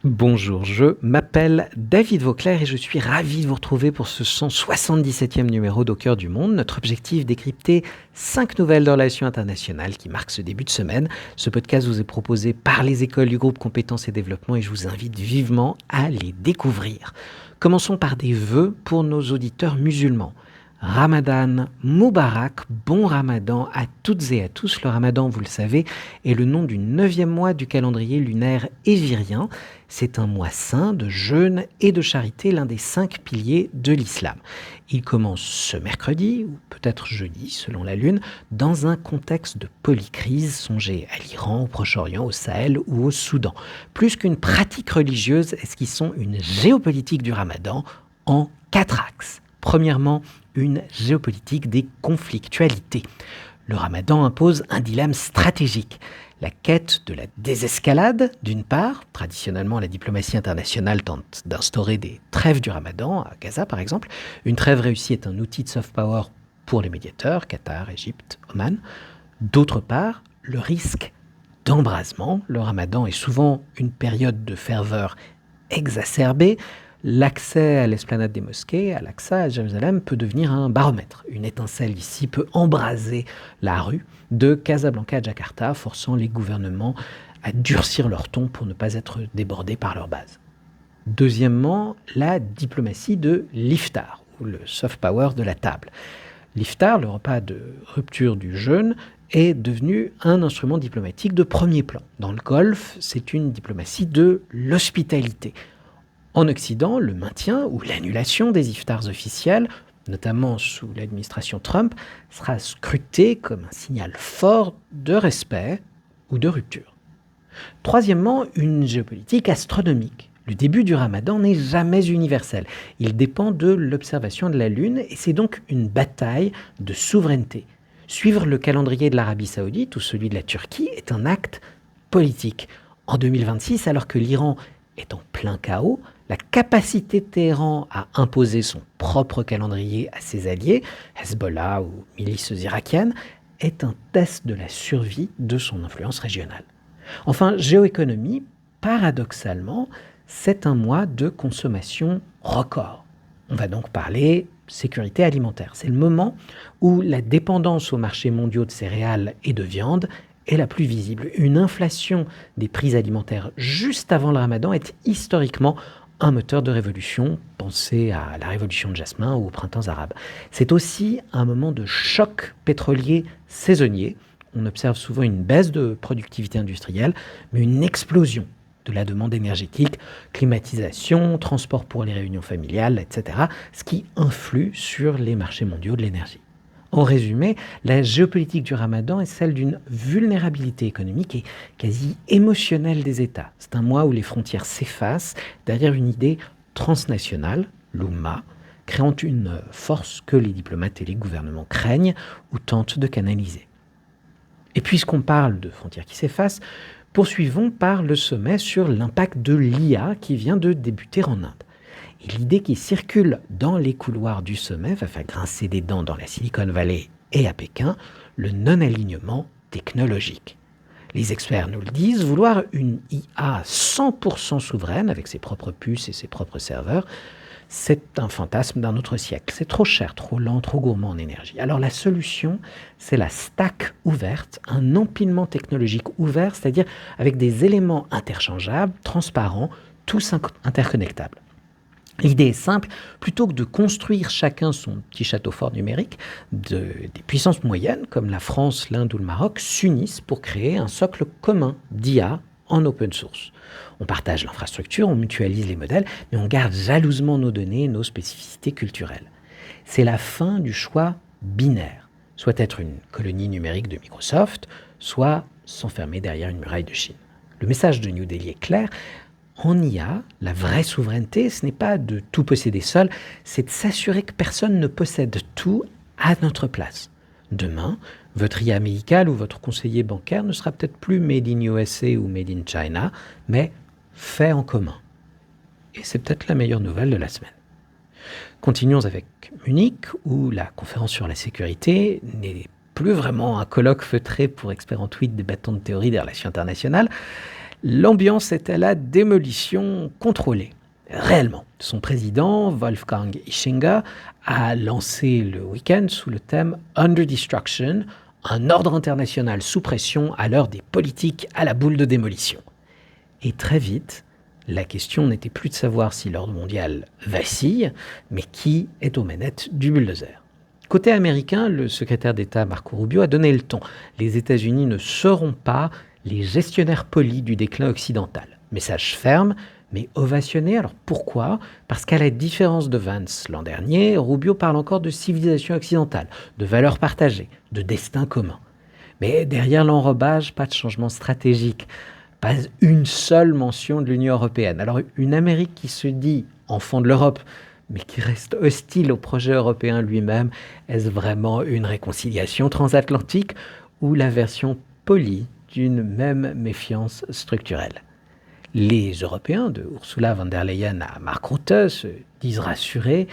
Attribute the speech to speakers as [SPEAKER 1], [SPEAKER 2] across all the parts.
[SPEAKER 1] Bonjour, je m'appelle David Vauclair et je suis ravi de vous retrouver pour ce 177e numéro d'Au cœur du monde. Notre objectif, décrypter 5 nouvelles de relations internationales qui marquent ce début de semaine. Ce podcast vous est proposé par les écoles du groupe Compétences et Développement et je vous invite vivement à les découvrir. Commençons par des vœux pour nos auditeurs musulmans. Ramadan Moubarak, bon Ramadan à toutes et à tous. Le Ramadan, vous le savez, est le nom du 9e mois du calendrier lunaire hévirien. C'est un mois saint de jeûne et de charité, l'un des 5 piliers de l'islam. Il commence ce mercredi, ou peut-être jeudi, selon la lune, dans un contexte de polycrise. Songez à l'Iran, au Proche-Orient, au Sahel ou au Soudan. Plus qu'une pratique religieuse, esquissons une géopolitique du Ramadan en 4 axes. Premièrement, une géopolitique des conflictualités. Le Ramadan impose un dilemme stratégique. La quête de la désescalade, d'une part. Traditionnellement, la diplomatie internationale tente d'instaurer des trêves du Ramadan, à Gaza par exemple. Une trêve réussie est un outil de soft power pour les médiateurs, Qatar, Égypte, Oman. D'autre part, le risque d'embrasement. Le Ramadan est souvent une période de ferveur exacerbée. L'accès à l'esplanade des mosquées, à l'Aqsa, à Jérusalem, peut devenir un baromètre. Une étincelle ici peut embraser la rue de Casablanca à Jakarta, forçant les gouvernements à durcir leur ton pour ne pas être débordés par leur base. Deuxièmement, la diplomatie de l'iftar, ou le soft power de la table. L'iftar, le repas de rupture du jeûne, est devenu un instrument diplomatique de premier plan. Dans le Golfe, c'est une diplomatie de l'hospitalité. En Occident, le maintien ou l'annulation des iftars officiels, notamment sous l'administration Trump, sera scruté comme un signal fort de respect ou de rupture. Troisièmement, une géopolitique astronomique. Le début du Ramadan n'est jamais universel. Il dépend de l'observation de la Lune et c'est donc une bataille de souveraineté. Suivre le calendrier de l'Arabie Saoudite ou celui de la Turquie est un acte politique. En 2026, alors que l'Iran est en plein chaos, la capacité de Téhéran à imposer son propre calendrier à ses alliés, Hezbollah ou milices irakiennes, est un test de la survie de son influence régionale. Enfin, géoéconomie, paradoxalement, c'est un mois de consommation record. On va donc parler sécurité alimentaire. C'est le moment où la dépendance aux marchés mondiaux de céréales et de viande est la plus visible. Une inflation des prix alimentaires juste avant le Ramadan est historiquement un moteur de révolution. Pensez à la révolution de Jasmin ou aux printemps arabes. C'est aussi un moment de choc pétrolier saisonnier. On observe souvent une baisse de productivité industrielle, mais une explosion de la demande énergétique, climatisation, transport pour les réunions familiales, etc., ce qui influe sur les marchés mondiaux de l'énergie. En résumé, la géopolitique du Ramadan est celle d'une vulnérabilité économique et quasi émotionnelle des États. C'est un mois où les frontières s'effacent derrière une idée transnationale, l'Oumma, créant une force que les diplomates et les gouvernements craignent ou tentent de canaliser. Et puisqu'on parle de frontières qui s'effacent, poursuivons par le sommet sur l'impact de l'IA qui vient de débuter en Inde. Et l'idée qui circule dans les couloirs du sommet va faire grincer des dents dans la Silicon Valley et à Pékin, le non-alignement technologique. Les experts nous le disent, vouloir une IA 100% souveraine avec ses propres puces et ses propres serveurs, c'est un fantasme d'un autre siècle. C'est trop cher, trop lent, trop gourmand en énergie. Alors la solution, c'est la stack ouverte, un empilement technologique ouvert, c'est-à-dire avec des éléments interchangeables, transparents, tous interconnectables. L'idée est simple, plutôt que de construire chacun son petit château fort numérique, des puissances moyennes comme la France, l'Inde ou le Maroc s'unissent pour créer un socle commun d'IA en open source. On partage l'infrastructure, on mutualise les modèles, mais on garde jalousement nos données, nos spécificités culturelles. C'est la fin du choix binaire, soit être une colonie numérique de Microsoft, soit s'enfermer derrière une muraille de Chine. Le message de New Delhi est clair. En IA, la vraie souveraineté, ce n'est pas de tout posséder seul, c'est de s'assurer que personne ne possède tout à notre place. Demain, votre IA médicale ou votre conseiller bancaire ne sera peut-être plus made in USA ou made in China, mais fait en commun. Et c'est peut-être la meilleure nouvelle de la semaine. Continuons avec Munich, où la conférence sur la sécurité n'est plus vraiment un colloque feutré pour experts en tweet débattant de théorie des relations internationales. L'ambiance est à la démolition contrôlée. Réellement. Son président, Wolfgang Ischinger, a lancé le week-end sous le thème Under Destruction, un ordre international sous pression à l'heure des politiques à la boule de démolition. Et très vite, la question n'était plus de savoir si l'ordre mondial vacille, mais qui est aux manettes du bulldozer. Côté américain, le secrétaire d'État Marco Rubio a donné le ton. Les États-Unis ne seront pas les gestionnaires polis du déclin occidental. Message ferme, mais ovationné. Alors pourquoi ? Parce qu'à la différence de Vance l'an dernier, Rubio parle encore de civilisation occidentale, de valeurs partagées, de destin commun. Mais derrière l'enrobage, pas de changement stratégique, pas une seule mention de l'Union européenne. Alors une Amérique qui se dit enfant de l'Europe, mais qui reste hostile au projet européen lui-même, est-ce vraiment une réconciliation transatlantique ou la version polie d'une même méfiance structurelle ? Les Européens, de Ursula von der Leyen à Mark Rutte, se disent rassurés.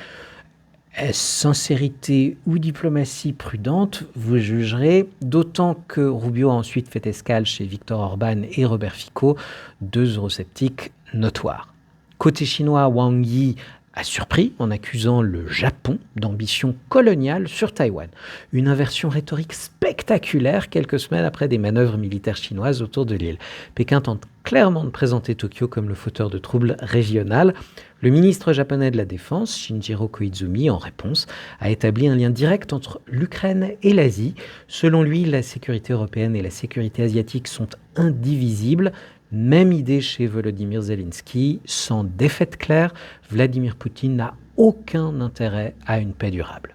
[SPEAKER 1] Est-ce sincérité ou diplomatie prudente ? Vous jugerez, d'autant que Rubio a ensuite fait escale chez Viktor Orban et Robert Fico, deux eurosceptiques notoires. Côté chinois, Wang Yi a surpris en accusant le Japon d'ambition coloniale sur Taïwan. Une inversion rhétorique spectaculaire quelques semaines après des manœuvres militaires chinoises autour de l'île. Pékin tente clairement de présenter Tokyo comme le fauteur de troubles régional. Le ministre japonais de la Défense, Shinjiro Koizumi, en réponse, a établi un lien direct entre l'Ukraine et l'Asie. Selon lui, la sécurité européenne et la sécurité asiatique sont indivisibles. Même idée chez Volodymyr Zelensky, sans défaite claire, Vladimir Poutine n'a aucun intérêt à une paix durable.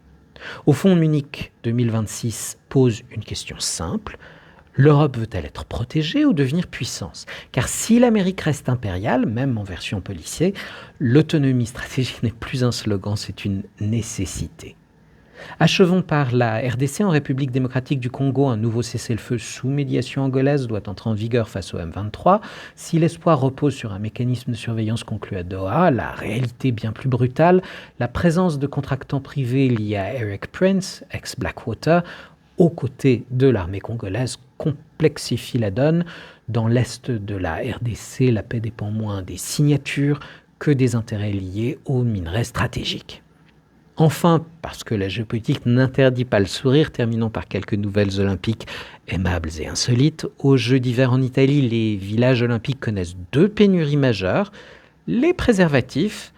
[SPEAKER 1] Au fond, Munich 2026 pose une question simple. L'Europe veut-elle être protégée ou devenir puissance ? Car si l'Amérique reste impériale, même en version policière, l'autonomie stratégique n'est plus un slogan, c'est une nécessité. Achevons par la RDC. En République démocratique du Congo, un nouveau cessez-le-feu sous médiation angolaise doit entrer en vigueur face au M23. Si l'espoir repose sur un mécanisme de surveillance conclu à Doha, la réalité bien plus brutale, la présence de contractants privés liés à Eric Prince, ex-Blackwater, aux côtés de l'armée congolaise, complexifie la donne. Dans l'est de la RDC, la paix dépend moins des signatures que des intérêts liés aux minerais stratégiques. Enfin, parce que la géopolitique n'interdit pas le sourire, terminons par quelques nouvelles olympiques aimables et insolites. Aux Jeux d'hiver en Italie, les villages olympiques connaissent deux pénuries majeures, les préservatifs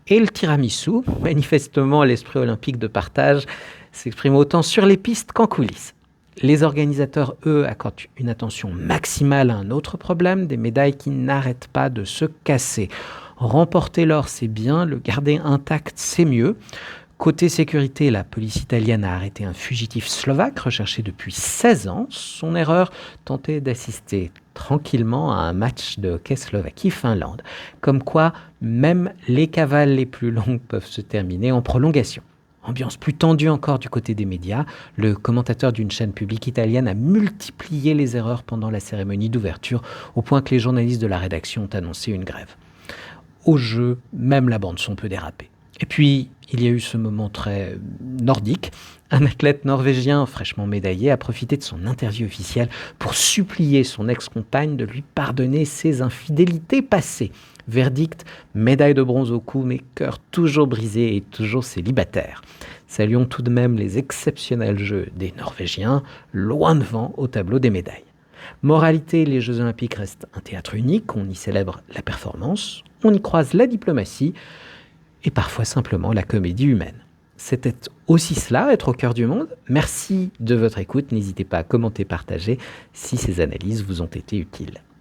[SPEAKER 1] et le tiramisu. Manifestement, l'esprit olympique de partage s'exprime autant sur les pistes qu'en coulisses. Les organisateurs, eux, accordent une attention maximale à un autre problème, des médailles qui n'arrêtent pas de se casser. Remporter l'or, c'est bien, le garder intact, c'est mieux. Côté sécurité, la police italienne a arrêté un fugitif slovaque recherché depuis 16 ans. Son erreur, tenter d'assister tranquillement à un match de hockey Slovaquie-Finlande. Comme quoi, même les cavales les plus longues peuvent se terminer en prolongation. Ambiance plus tendue encore du côté des médias. Le commentateur d'une chaîne publique italienne a multiplié les erreurs pendant la cérémonie d'ouverture, au point que les journalistes de la rédaction ont annoncé une grève. Au jeu, même la bande-son peut déraper. Et puis, il y a eu ce moment très nordique. Un athlète norvégien fraîchement médaillé a profité de son interview officielle pour supplier son ex-compagne de lui pardonner ses infidélités passées. Verdict, médaille de bronze au cou, mais cœur toujours brisé et toujours célibataire. Saluons tout de même les exceptionnels jeux des Norvégiens, loin devant au tableau des médailles. Moralité, les Jeux Olympiques restent un théâtre unique, on y célèbre la performance, on y croise la diplomatie et parfois simplement la comédie humaine. C'était aussi cela, être au cœur du monde. Merci de votre écoute, n'hésitez pas à commenter, partager si ces analyses vous ont été utiles.